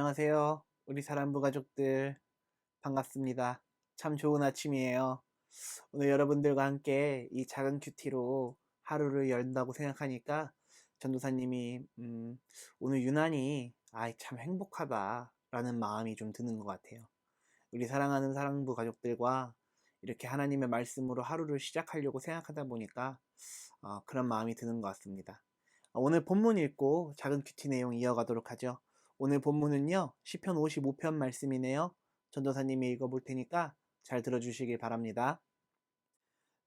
안녕하세요. 우리 사랑부 가족들 반갑습니다. 참 좋은 아침이에요. 오늘 여러분들과 함께 이 작은 큐티로 하루를 열다고 생각하니까 전도사님이 오늘 유난히 참 행복하다라는 마음이 좀 드는 것 같아요. 우리 사랑하는 사랑부 가족들과 이렇게 하나님의 말씀으로 하루를 시작하려고 생각하다 보니까 그런 마음이 드는 것 같습니다. 오늘 본문 읽고 작은 큐티 내용 이어가도록 하죠. 오늘 본문은요, 시편 55편 말씀이네요. 전도사님이 읽어볼 테니까 잘 들어주시길 바랍니다.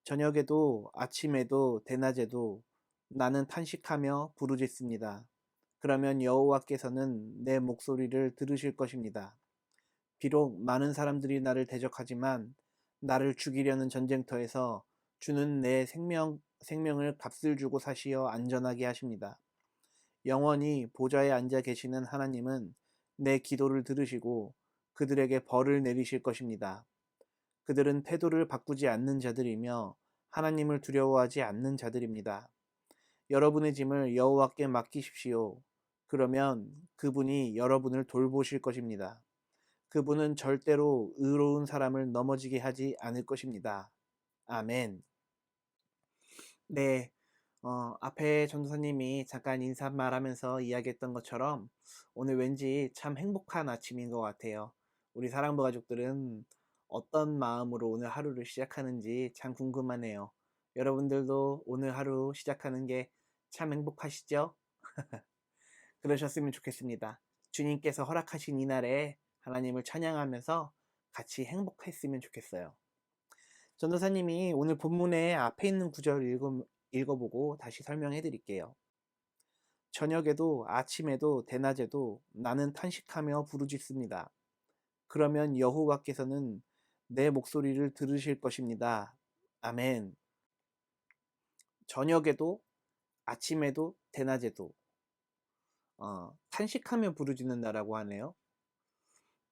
저녁에도 아침에도 대낮에도 나는 탄식하며 부르짖습니다. 그러면 여호와께서는 내 목소리를 들으실 것입니다. 비록 많은 사람들이 나를 대적하지만 나를 죽이려는 전쟁터에서 주는 내 생명을 값을 주고 사시어 안전하게 하십니다. 영원히 보좌에 앉아 계시는 하나님은 내 기도를 들으시고 그들에게 벌을 내리실 것입니다. 그들은 태도를 바꾸지 않는 자들이며 하나님을 두려워하지 않는 자들입니다. 여러분의 짐을 여호와께 맡기십시오. 그러면 그분이 여러분을 돌보실 것입니다. 그분은 절대로 의로운 사람을 넘어지게 하지 않을 것입니다. 아멘. 네, 앞에 전도사님이 잠깐 인사말 하면서 이야기했던 것처럼 오늘 왠지 참 행복한 아침인 것 같아요. 우리 사랑부 가족들은 어떤 마음으로 오늘 하루를 시작하는지 참 궁금하네요. 여러분들도 오늘 하루 시작하는 게 참 행복하시죠? 그러셨으면 좋겠습니다. 주님께서 허락하신 이날에 하나님을 찬양하면서 같이 행복했으면 좋겠어요. 전도사님이 오늘 본문의 앞에 있는 구절을 읽어보고 다시 설명해 드릴게요. 저녁에도 아침에도 대낮에도 나는 탄식하며 부르짖습니다. 그러면 여호와께서는 내 목소리를 들으실 것입니다. 아멘. 저녁에도 아침에도 대낮에도 탄식하며 부르짖는다라고 하네요.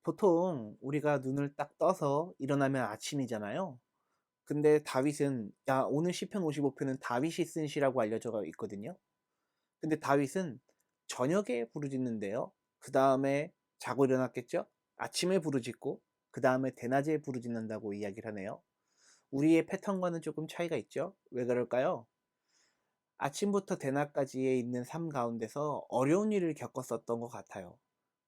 보통 우리가 눈을 딱 떠서 일어나면 아침이잖아요. 근데 다윗은 오늘 시편 55편은 다윗이 쓴 시라고 알려져 있거든요. 근데 다윗은 저녁에 부르짖는데요. 그 다음에 자고 일어났겠죠? 아침에 부르짖고 그 다음에 대낮에 부르짖는다고 이야기를 하네요. 우리의 패턴과는 조금 차이가 있죠? 왜 그럴까요? 아침부터 대낮까지에 있는 삶 가운데서 어려운 일을 겪었었던 것 같아요.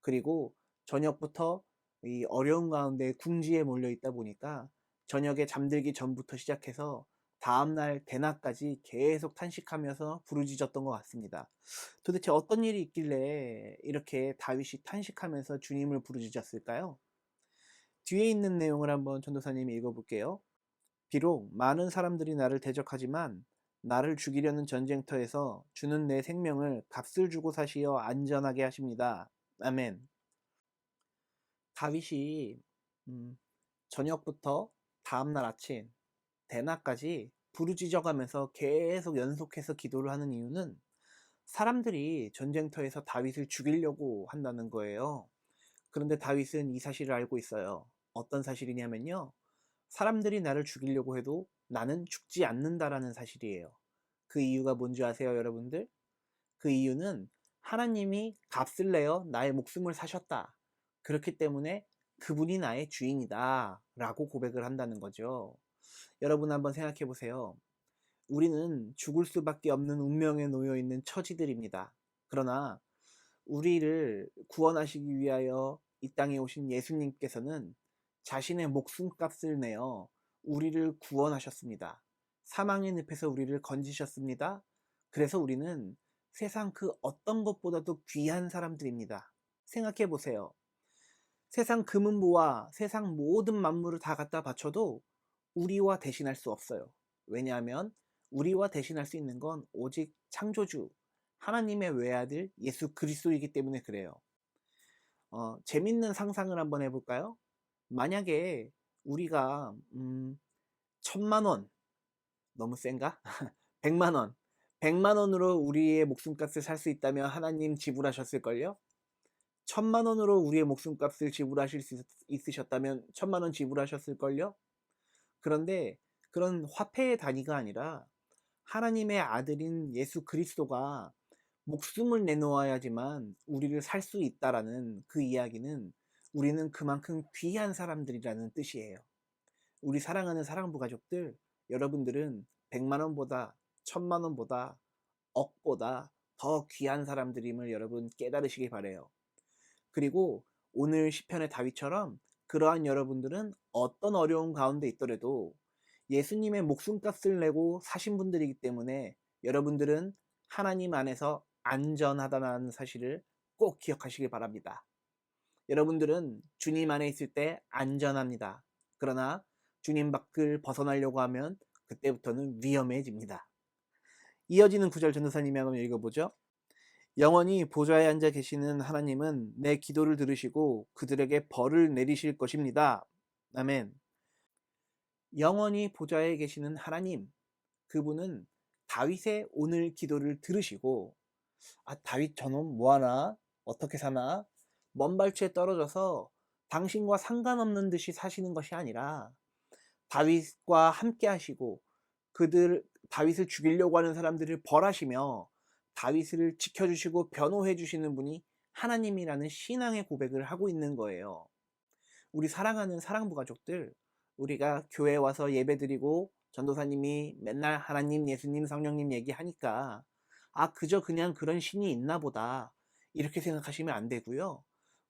그리고 저녁부터 이 어려운 가운데 궁지에 몰려 있다 보니까 저녁에 잠들기 전부터 시작해서 다음날 대낮까지 계속 탄식하면서 부르짖었던 것 같습니다. 도대체 어떤 일이 있길래 이렇게 다윗이 탄식하면서 주님을 부르짖었을까요? 뒤에 있는 내용을 한번 전도사님이 읽어볼게요. 비록 많은 사람들이 나를 대적하지만 나를 죽이려는 전쟁터에서 주는 내 생명을 값을 주고 사시어 안전하게 하십니다. 아멘. 다윗이 저녁부터 다음날 아침 대낮까지 부르짖어가면서 계속 연속해서 기도를 하는 이유는 사람들이 전쟁터에서 다윗을 죽이려고 한다는 거예요. 그런데 다윗은 이 사실을 알고 있어요. 어떤 사실이냐면요. 사람들이 나를 죽이려고 해도 나는 죽지 않는다라는 사실이에요. 그 이유가 뭔지 아세요, 여러분들? 그 이유는 하나님이 값을 내어 나의 목숨을 사셨다. 그렇기 때문에 그분이 나의 주인이다. 라고 고백을 한다는 거죠. 여러분 한번 생각해 보세요. 우리는 죽을 수밖에 없는 운명에 놓여 있는 처지들입니다. 그러나 우리를 구원하시기 위하여 이 땅에 오신 예수님께서는 자신의 목숨값을 내어 우리를 구원하셨습니다. 사망의 늪에서 우리를 건지셨습니다. 그래서 우리는 세상 그 어떤 것보다도 귀한 사람들입니다. 생각해 보세요. 세상 금은보화, 세상 모든 만물을 다 갖다 바쳐도 우리와 대신할 수 없어요. 왜냐하면 우리와 대신할 수 있는 건 오직 창조주, 하나님의 외아들 예수 그리스도이기 때문에 그래요. 재밌는 상상을 한번 해볼까요? 만약에 우리가 1,000,000원, 너무 센가? 100만원, 100만원으로 우리의 목숨값을 살 수 있다면 하나님 지불하셨을걸요? 1,000만원으로 우리의 목숨값을 지불하실 수 있으셨다면 1,000만원 지불하셨을걸요? 그런데 그런 화폐의 단위가 아니라 하나님의 아들인 예수 그리스도가 목숨을 내놓아야지만 우리를 살 수 있다라는 그 이야기는 우리는 그만큼 귀한 사람들이라는 뜻이에요. 우리 사랑하는 사랑부 가족들, 여러분들은 100만 원보다 1000만 원보다 억보다 더 귀한 사람들임을 여러분 깨달으시길 바래요. 그리고 오늘 시편의 다윗처럼 그러한 여러분들은 어떤 어려운 가운데 있더라도 예수님의 목숨값을 내고 사신 분들이기 때문에 여러분들은 하나님 안에서 안전하다는 사실을 꼭 기억하시길 바랍니다. 여러분들은 주님 안에 있을 때 안전합니다. 그러나 주님 밖을 벗어나려고 하면 그때부터는 위험해집니다. 이어지는 구절 전도사님이 한번 읽어보죠. 영원히 보좌에 앉아 계시는 하나님은 내 기도를 들으시고 그들에게 벌을 내리실 것입니다. 아멘. 영원히 보좌에 계시는 하나님, 그분은 다윗의 오늘 기도를 들으시고, 다윗 저놈 뭐하나? 어떻게 사나? 먼 발치에 떨어져서 당신과 상관없는 듯이 사시는 것이 아니라 다윗과 함께 하시고 다윗을 죽이려고 하는 사람들을 벌하시며 다윗을 지켜주시고 변호해 주시는 분이 하나님이라는 신앙의 고백을 하고 있는 거예요. 우리 사랑하는 사랑부 가족들, 우리가 교회에 와서 예배드리고 전도사님이 맨날 하나님, 예수님, 성령님 얘기하니까 그저 그냥 그런 신이 있나 보다 이렇게 생각하시면 안 되고요.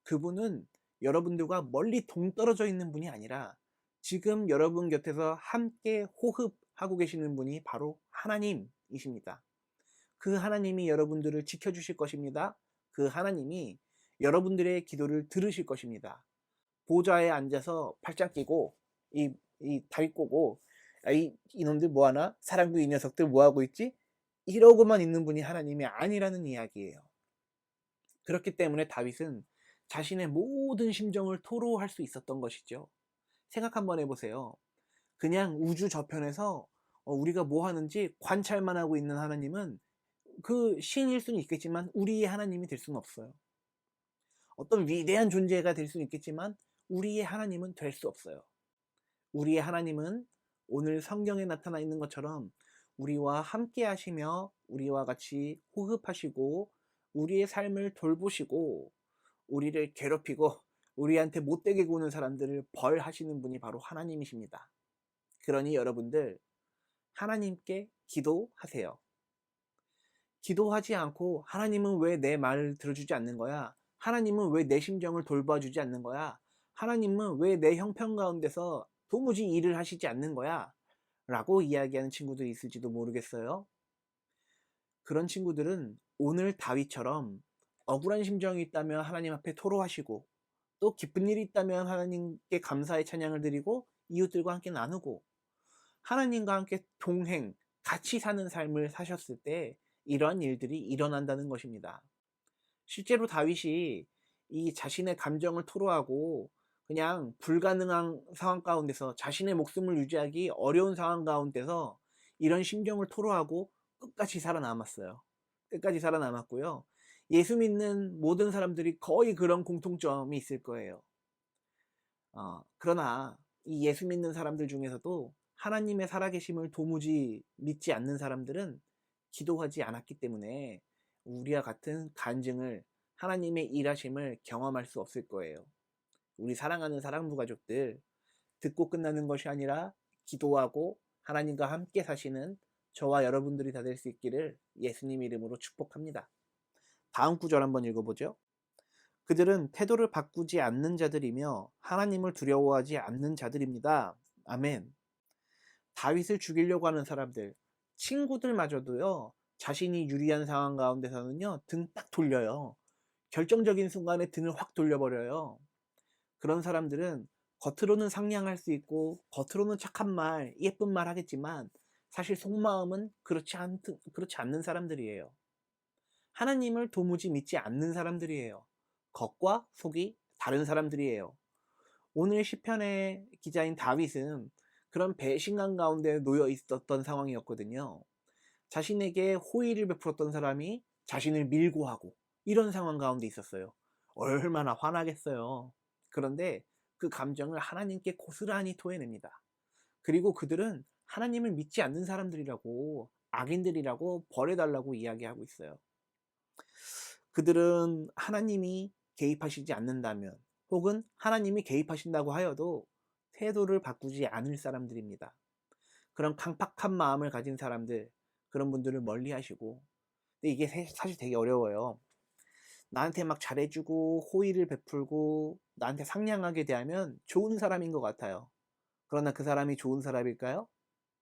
그분은 여러분들과 멀리 동떨어져 있는 분이 아니라 지금 여러분 곁에서 함께 호흡하고 계시는 분이 바로 하나님이십니다. 그 하나님이 여러분들을 지켜주실 것입니다. 그 하나님이 여러분들의 기도를 들으실 것입니다. 보좌에 앉아서 팔짱 끼고 이 다윗 꼬고 이놈들 뭐하나? 사랑부 이 녀석들 뭐하고 있지? 이러고만 있는 분이 하나님이 아니라는 이야기예요. 그렇기 때문에 다윗은 자신의 모든 심정을 토로할 수 있었던 것이죠. 생각 한번 해보세요. 그냥 우주 저편에서 우리가 뭐 하는지 관찰만 하고 있는 하나님은 그 신일 수는 있겠지만 우리의 하나님이 될 수는 없어요. 어떤 위대한 존재가 될 수는 있겠지만 우리의 하나님은 될 수 없어요. 우리의 하나님은 오늘 성경에 나타나 있는 것처럼 우리와 함께 하시며 우리와 같이 호흡하시고 우리의 삶을 돌보시고 우리를 괴롭히고 우리한테 못되게 구는 사람들을 벌하시는 분이 바로 하나님이십니다. 그러니 여러분들 하나님께 기도하세요. 기도하지 않고 하나님은 왜 내 말을 들어주지 않는 거야? 하나님은 왜 내 심정을 돌봐주지 않는 거야? 하나님은 왜 내 형편 가운데서 도무지 일을 하시지 않는 거야? 라고 이야기하는 친구들이 있을지도 모르겠어요. 그런 친구들은 오늘 다윗처럼 억울한 심정이 있다면 하나님 앞에 토로하시고 또 기쁜 일이 있다면 하나님께 감사의 찬양을 드리고 이웃들과 함께 나누고 하나님과 함께 동행, 같이 사는 삶을 사셨을 때 이러한 일들이 일어난다는 것입니다. 실제로 다윗이 이 자신의 감정을 토로하고 그냥 불가능한 상황 가운데서 자신의 목숨을 유지하기 어려운 상황 가운데서 이런 심정을 토로하고 끝까지 살아남았어요. 끝까지 살아남았고요. 예수 믿는 모든 사람들이 거의 그런 공통점이 있을 거예요. 그러나 이 예수 믿는 사람들 중에서도 하나님의 살아계심을 도무지 믿지 않는 사람들은 기도하지 않았기 때문에 우리와 같은 간증을 하나님의 일하심을 경험할 수 없을 거예요. 우리 사랑하는 사랑부 가족들, 듣고 끝나는 것이 아니라 기도하고 하나님과 함께 사시는 저와 여러분들이 다 될 수 있기를 예수님 이름으로 축복합니다. 다음 구절 한번 읽어보죠. 그들은 태도를 바꾸지 않는 자들이며 하나님을 두려워하지 않는 자들입니다. 아멘. 다윗을 죽이려고 하는 사람들, 친구들마저도요, 자신이 유리한 상황 가운데서는요, 등 딱 돌려요. 결정적인 순간에 등을 확 돌려버려요. 그런 사람들은 겉으로는 상냥할 수 있고 겉으로는 착한 말, 예쁜 말 하겠지만 사실 속마음은 그렇지 않는 사람들이에요. 하나님을 도무지 믿지 않는 사람들이에요. 겉과 속이 다른 사람들이에요. 오늘 시편의 기자인 다윗은 그런 배신감 가운데 놓여 있었던 상황이었거든요. 자신에게 호의를 베풀었던 사람이 자신을 밀고 하고 이런 상황 가운데 있었어요. 얼마나 화나겠어요. 그런데 그 감정을 하나님께 고스란히 토해냅니다. 그리고 그들은 하나님을 믿지 않는 사람들이라고, 악인들이라고 벌해달라고 이야기하고 있어요. 그들은 하나님이 개입하시지 않는다면, 혹은 하나님이 개입하신다고 하여도 태도를 바꾸지 않을 사람들입니다. 그런 강팍한 마음을 가진 사람들, 그런 분들을 멀리 하시고. 근데 이게 사실 되게 어려워요. 나한테 막 잘해주고 호의를 베풀고 나한테 상냥하게 대하면 좋은 사람인 것 같아요. 그러나 그 사람이 좋은 사람일까요?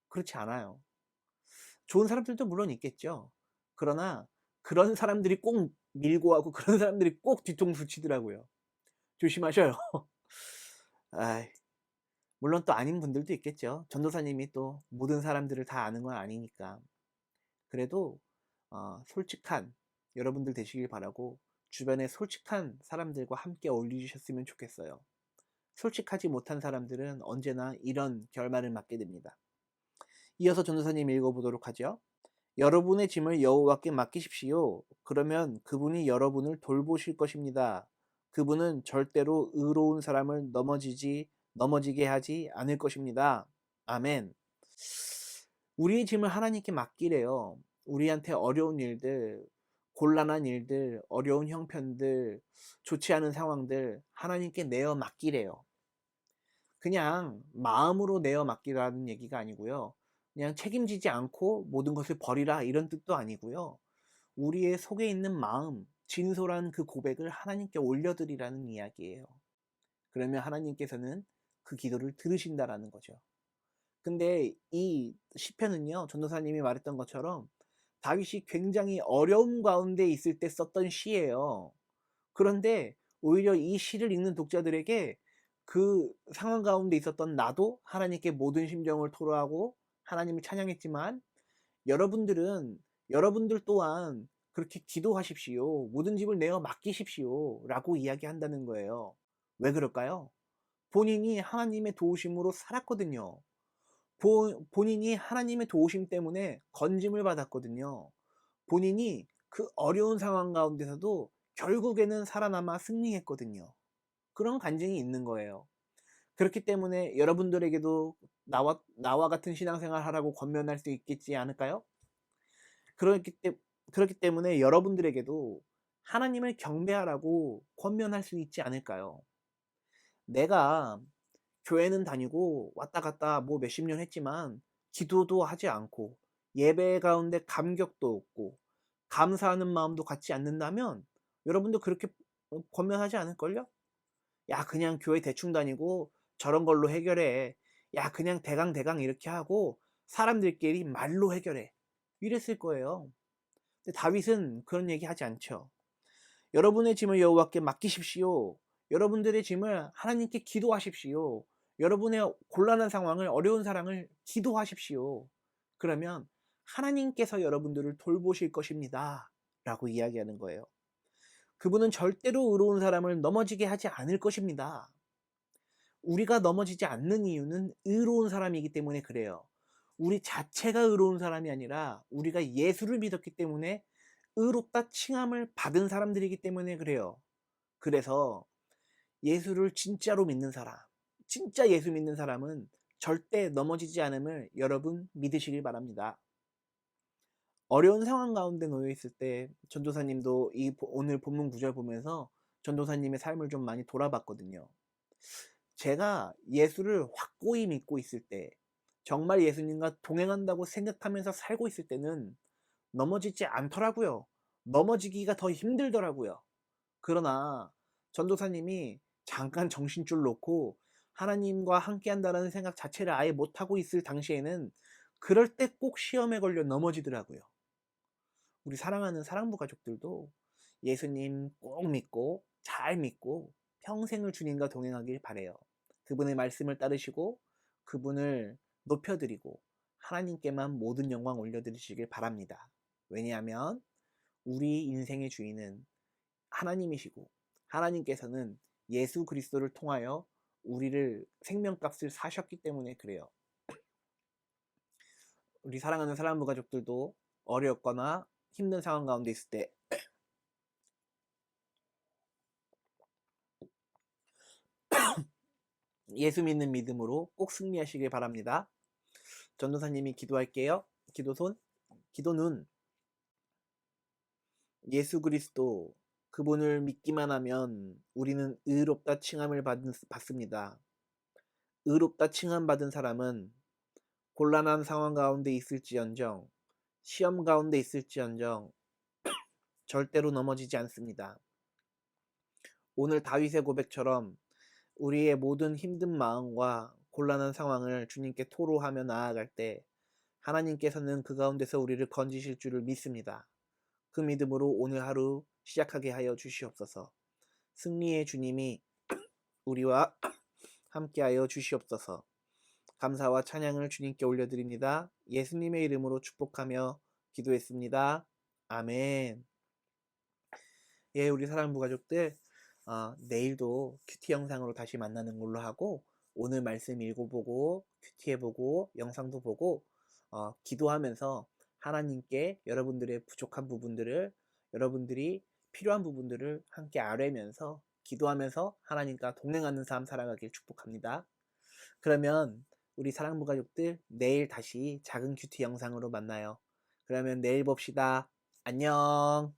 그렇지 않아요. 좋은 사람들도 물론 있겠죠. 그러나 그런 사람들이 꼭 밀고 하고 그런 사람들이 꼭 뒤통수 치더라고요. 조심하셔요. 아이, 물론 또 아닌 분들도 있겠죠. 전도사님이 또 모든 사람들을 다 아는 건 아니니까. 그래도 솔직한 여러분들 되시길 바라고, 주변에 솔직한 사람들과 함께 어울리셨으면 좋겠어요. 솔직하지 못한 사람들은 언제나 이런 결말을 맞게 됩니다. 이어서 전도사님 읽어보도록 하죠. 여러분의 짐을 여호와께 맡기십시오. 그러면 그분이 여러분을 돌보실 것입니다. 그분은 절대로 의로운 사람을 넘어지게 하지 않을 것입니다. 아멘. 우리의 짐을 하나님께 맡기래요. 우리한테 어려운 일들, 곤란한 일들, 어려운 형편들, 좋지 않은 상황들 하나님께 내어 맡기래요. 그냥 마음으로 내어 맡기라는 얘기가 아니고요. 그냥 책임지지 않고 모든 것을 버리라 이런 뜻도 아니고요. 우리의 속에 있는 마음, 진솔한 그 고백을 하나님께 올려드리라는 이야기예요. 그러면 하나님께서는 그 기도를 들으신다라는 거죠. 근데 이 시편은요, 전도사님이 말했던 것처럼 다윗이 굉장히 어려움 가운데 있을 때 썼던 시예요. 그런데 오히려 이 시를 읽는 독자들에게 그 상황 가운데 있었던 나도 하나님께 모든 심정을 토로하고 하나님을 찬양했지만, 여러분들은 여러분들 또한 그렇게 기도하십시오. 모든 짐을 내어 맡기십시오. 라고 이야기한다는 거예요. 왜 그럴까요? 본인이 하나님의 도우심으로 살았거든요. 본인이 하나님의 도우심 때문에 건짐을 받았거든요. 본인이 그 어려운 상황 가운데서도 결국에는 살아남아 승리했거든요. 그런 간증이 있는 거예요. 그렇기 때문에 여러분들에게도 나와 같은 신앙생활 하라고 권면할 수 있겠지 않을까요? 그렇기, 때, 그렇기 때문에 여러분들에게도 하나님을 경배하라고 권면할 수 있지 않을까요? 내가 교회는 다니고 왔다 갔다 뭐 몇십 년 했지만 기도도 하지 않고 예배 가운데 감격도 없고 감사하는 마음도 갖지 않는다면 여러분도 그렇게 권면하지 않을걸요? 야, 그냥 교회 대충 다니고 저런 걸로 해결해. 야, 그냥 대강 이렇게 하고 사람들끼리 말로 해결해. 이랬을 거예요. 근데 다윗은 그런 얘기 하지 않죠. 여러분의 짐을 여호와께 맡기십시오. 여러분들의 짐을 하나님께 기도하십시오. 여러분의 곤란한 상황을, 어려운 상황을 기도하십시오. 그러면 하나님께서 여러분들을 돌보실 것입니다. 라고 이야기하는 거예요. 그분은 절대로 의로운 사람을 넘어지게 하지 않을 것입니다. 우리가 넘어지지 않는 이유는 의로운 사람이기 때문에 그래요. 우리 자체가 의로운 사람이 아니라 우리가 예수를 믿었기 때문에 의롭다 칭함을 받은 사람들이기 때문에 그래요. 그래서 예수를 진짜로 믿는 사람, 진짜 예수 믿는 사람은 절대 넘어지지 않음을 여러분 믿으시길 바랍니다. 어려운 상황 가운데 놓여 있을 때 전도사님도 오늘 본문 구절 보면서 전도사님의 삶을 좀 많이 돌아봤거든요. 제가 예수를 확고히 믿고 있을 때, 정말 예수님과 동행한다고 생각하면서 살고 있을 때는 넘어지지 않더라고요. 넘어지기가 더 힘들더라고요. 그러나 전도사님이 잠깐 정신줄 놓고 하나님과 함께 한다는 생각 자체를 아예 못하고 있을 당시에는 그럴 때 꼭 시험에 걸려 넘어지더라고요. 우리 사랑하는 사랑부 가족들도 예수님 꼭 믿고 잘 믿고 평생을 주님과 동행하길 바래요. 그분의 말씀을 따르시고 그분을 높여드리고 하나님께만 모든 영광 올려드리시길 바랍니다. 왜냐하면 우리 인생의 주인은 하나님이시고 하나님께서는 예수 그리스도를 통하여 우리를 생명값을 사셨기 때문에 그래요. 우리 사랑하는 사랑부 가족들도 어렵거나 힘든 상황 가운데 있을 때 예수 믿는 믿음으로 꼭 승리하시길 바랍니다. 전도사님이 기도할게요. 기도손, 기도눈. 예수 그리스도 그분을 믿기만 하면 우리는 의롭다 칭함을 받습니다. 의롭다 칭함받은 사람은 곤란한 상황 가운데 있을지언정 시험 가운데 있을지언정 절대로 넘어지지 않습니다. 오늘 다윗의 고백처럼 우리의 모든 힘든 마음과 곤란한 상황을 주님께 토로하며 나아갈 때 하나님께서는 그 가운데서 우리를 건지실 줄을 믿습니다. 그 믿음으로 오늘 하루 시작하게 하여 주시옵소서. 승리의 주님이 우리와 함께하여 주시옵소서. 감사와 찬양을 주님께 올려드립니다. 예수님의 이름으로 축복하며 기도했습니다. 아멘. 예, 우리 사랑부 가족들, 내일도 큐티 영상으로 다시 만나는 걸로 하고, 오늘 말씀 읽어보고, 큐티 해보고, 영상도 보고, 기도하면서 하나님께 여러분들의 부족한 부분들을, 여러분들이 필요한 부분들을 함께 아뢰면서, 기도하면서 하나님과 동행하는 삶 살아가길 축복합니다. 그러면 우리 사랑부 가족들, 내일 다시 작은 큐티 영상으로 만나요. 그러면 내일 봅시다. 안녕.